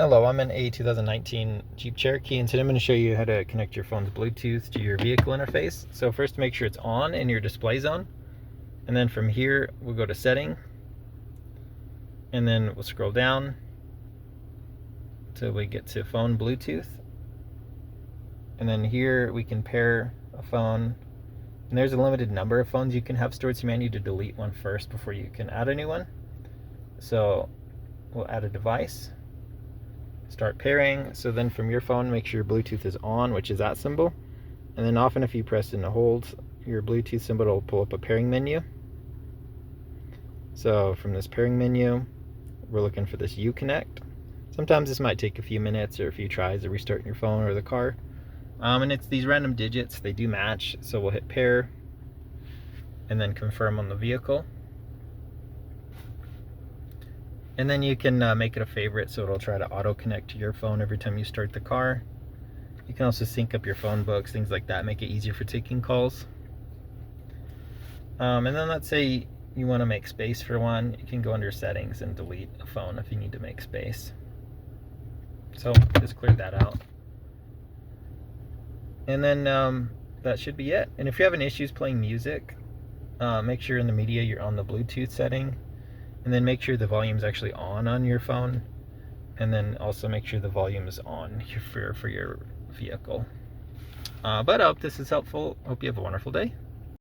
Hello, I'm in a 2019 Jeep Cherokee, and today I'm going to show you how to connect your phone's Bluetooth to your vehicle interface. So first, make sure it's on in your display zone, and then from here we'll go to setting, and then we'll scroll down till we get to phone Bluetooth, and then here we can pair a phone, and there's a limited number of phones you can have stored, so you may need to delete one first before you can add a new one. So we'll add a device, start pairing. So then from your phone, make sure your Bluetooth is on, which is that symbol, and then often if you press and hold your Bluetooth symbol, it'll pull up a pairing menu. So from this pairing menu, we're looking for this Uconnect. Sometimes this might take a few minutes or a few tries of restarting your phone or the car, and it's these random digits, they do match. So we'll hit pair and then confirm on the vehicle. And then you can make it a favorite, so it'll try to auto connect to your phone every time you start the car. You can also sync up your phone books, things like that, make it easier for taking calls. And then let's say you want to make space for one, you can go under settings and delete a phone if you need to make space. So just clear that out. And then that should be it. And if you're having issues playing music, make sure in the media you're on the Bluetooth setting. And then make sure the volume is actually on your phone, and then also make sure the volume is on for your vehicle. But I hope this is helpful. Hope you have a wonderful day.